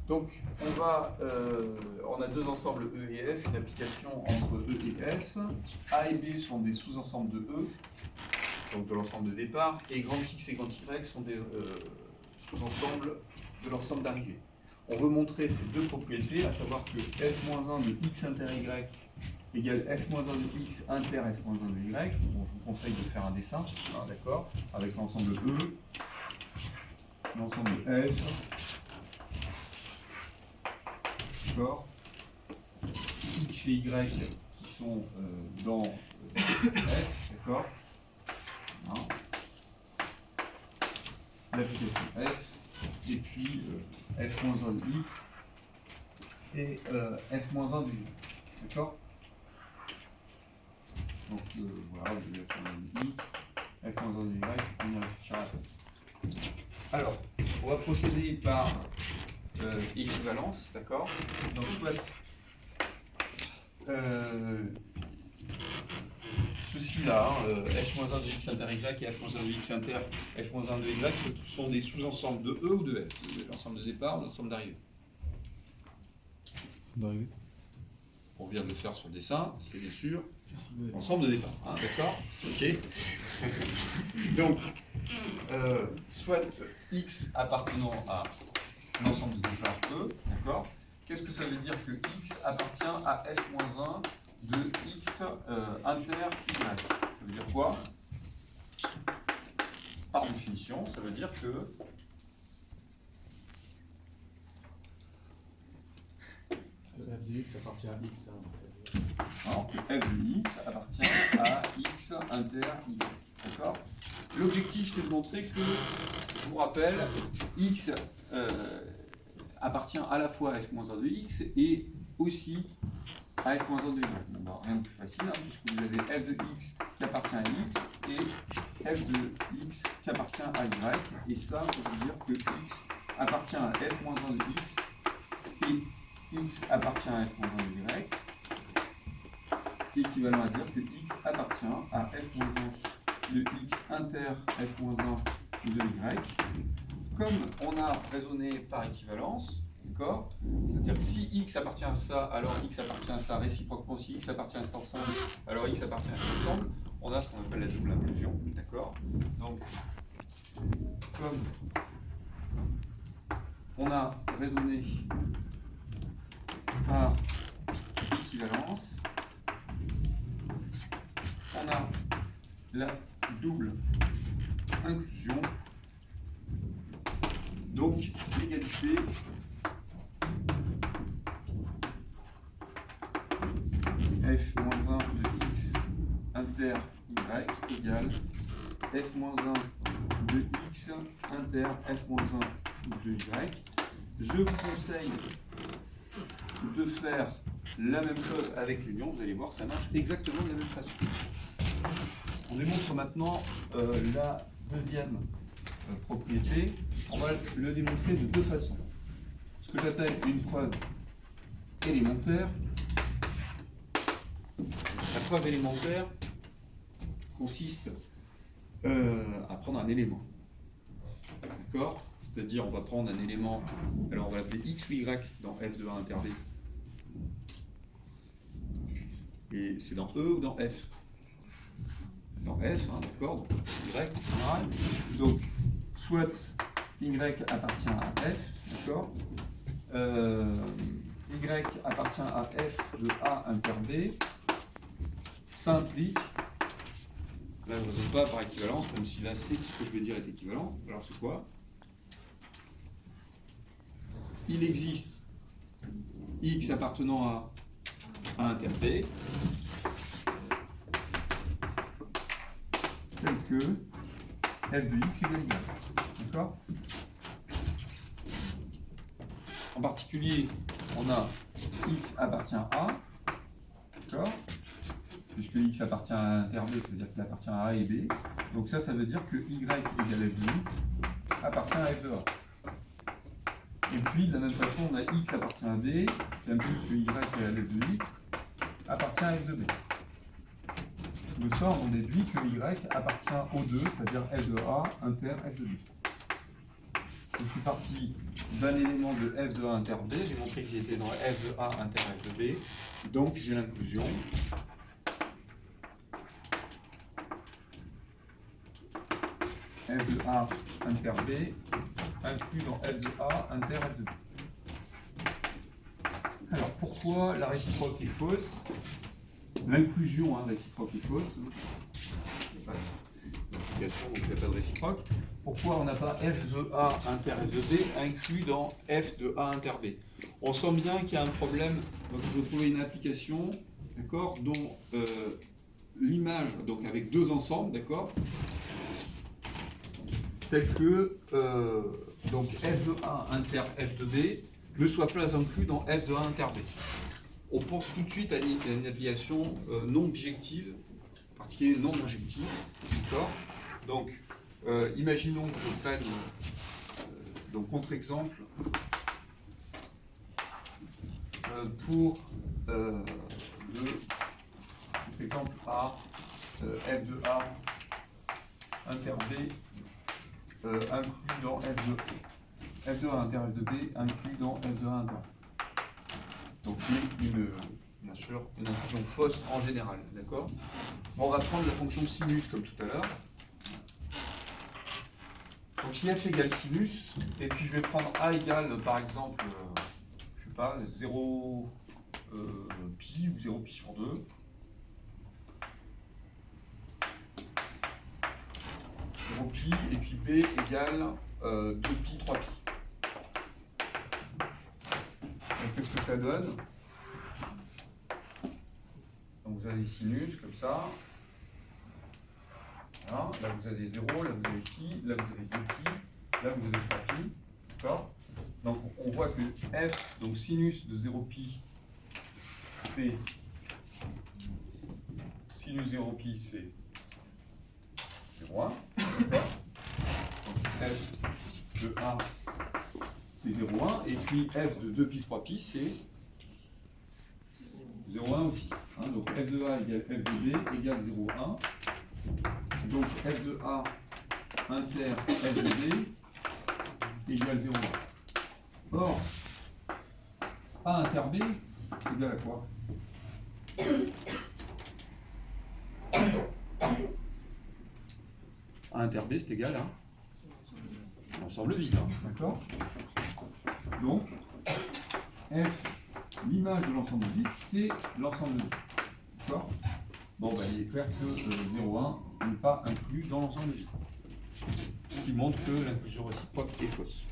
Donc, on a deux ensembles E et F, une application entre E et S. A et B sont des sous-ensembles de E, donc de l'ensemble de départ, et grand X et grand Y sont des sous-ensembles de l'ensemble d'arrivée. On veut montrer ces deux propriétés, à savoir que f-1 de x inter y égale f-1 de x inter f-1 de y. Bon, je vous conseille de faire un dessin, hein, d'accord, avec l'ensemble E, l'ensemble F, d'accord, x et y qui sont dans F, d'accord, hein, l'application F, et puis f-1 de x et f-1 de y, d'accord. Donc voilà, vous avez f-1 de x, f-1 de y, on y réfléchira après. Alors, on va procéder par équivalence, d'accord. Donc soit ceci-là, f-1 de x inter y et f-1 de x inter f-1 de y, ce sont des sous-ensembles de E ou de F, l'ensemble de départ ou l'ensemble d'arrivée. d'arrivée. On vient de le faire sur le dessin, c'est bien sûr l'ensemble de départ, hein, d'accord. Ok. Donc, soit x appartenant à l'ensemble de départ E, d'accord. Qu'est-ce que ça veut dire que x appartient à f-1 de x inter y? Ça veut dire quoi? Par définition, ça veut dire que f de x appartient à x. alors que f de x appartient à x inter y. D'accord. L'objectif, c'est de montrer que, je vous rappelle, x appartient à la fois à f-1 de x et aussi à f-1 de y. Bon, bah, rien de plus facile, hein, puisque vous avez f de x qui appartient à x et f de x qui appartient à y. Et ça veut dire que x appartient à f-1 de x et x appartient à f-1 de y. Ce qui est équivalent à dire que x appartient à f-1 de x inter f-1 de y. Comme on a raisonné par équivalence, d'accord, c'est-à-dire que si x appartient à ça, alors x appartient à ça réciproquement, si x appartient à cet ensemble, alors x appartient à cet ensemble, on a ce qu'on appelle la double inclusion, d'accord. Donc, comme on a raisonné par équivalence, on a la double inclusion, donc l'égalité f-1 de x inter y égale f-1 de x inter f-1 de y. Je vous conseille de faire la même chose avec l'union, vous allez voir, ça marche exactement de la même façon. On démontre maintenant la deuxième propriété. On va le démontrer de deux façons. Ce que j'appelle une preuve élémentaire. La preuve élémentaire consiste à prendre un élément. D'accord? C'est-à-dire, on va prendre un élément, alors on va l'appeler x ou y dans f de a inter b. Et c'est dans E ou dans F? Dans F, hein, d'accord, donc Y, etc. Donc, soit Y appartient à F, d'accord, Y appartient à F de A inter B, ça implique, là je ne raisonne pas par équivalence, même si là c'est ce que je vais dire est équivalent, alors c'est quoi? Il existe X appartenant à A inter B, tel que f de x égale y. D'accord? En particulier, on a x appartient à A, d'accord? Puisque x appartient à inter B, ça veut dire qu'il appartient à A et B. Donc ça veut dire que y égale f de x appartient à f de A. Et puis, de la même façon, on a x appartient à B, qui implique que y égale f de x appartient à f de B. De sorte, on déduit que y appartient aux deux, c'est-à-dire f de A inter f de B. je suis parti d'un élément de f de A inter B, j'ai montré qu'il était dans f de A inter f de B, donc j'ai l'inclusion. F de A inter B inclus dans f de A inter f de B. Alors pourquoi la réciproque est fausse? L'inclusion réciproque est fausse. L'application, donc il n'y a pas de réciproque. Pourquoi on n'a pas f de A inter f de B inclus dans f de A inter B? On sent bien qu'il y a un problème, donc il faut trouver une application, d'accord, dont l'image, donc avec deux ensembles, d'accord, tel que donc f de A inter f de B ne soit pas inclus dans f de A inter B. On pense tout de suite à une application non bijective, en particulier non injective, d'accord. Donc, imaginons que je prenne, donc contre-exemple, pour le contre-exemple A, f de A inter B inclus dans f de A inter f de B inclus dans f de A inter. Donc, bien sûr, une inclusion fausse en général, d'accord. Bon, on va prendre la fonction sinus comme tout à l'heure. Donc si f égale sinus, et puis je vais prendre a égale par exemple, je sais pas, 0 pi ou 0 pi sur 2. 0 pi, et puis b égale 2 pi, 3 pi. Donc qu'est-ce que ça donne? Donc vous avez sinus comme ça. Voilà. Là vous avez 0, là vous avez pi, là vous avez 2 pi, là vous avez 3 pi. D'accord? Donc on voit que f, donc sinus de 0 pi, c'est sinus 0 pi, c'est 0,1. D'accord? Donc f de A, c'est 0,1. Et puis f de 2 pi, 3 pi, c'est 0,1 aussi. Hein, donc f de A égale f de B égale 0,1. Donc f de A inter f de B égale 0,1. Or, A inter B égale à quoi? A inter B c'est égal à l'ensemble vide. Hein, d'accord? Donc, f, l'image de l'ensemble vide, c'est l'ensemble vide. D'accord? Bon, ben, il est clair que 0,1 n'est pas inclus dans l'ensemble vide. Ce qui montre que l'inclusion réciproque est fausse.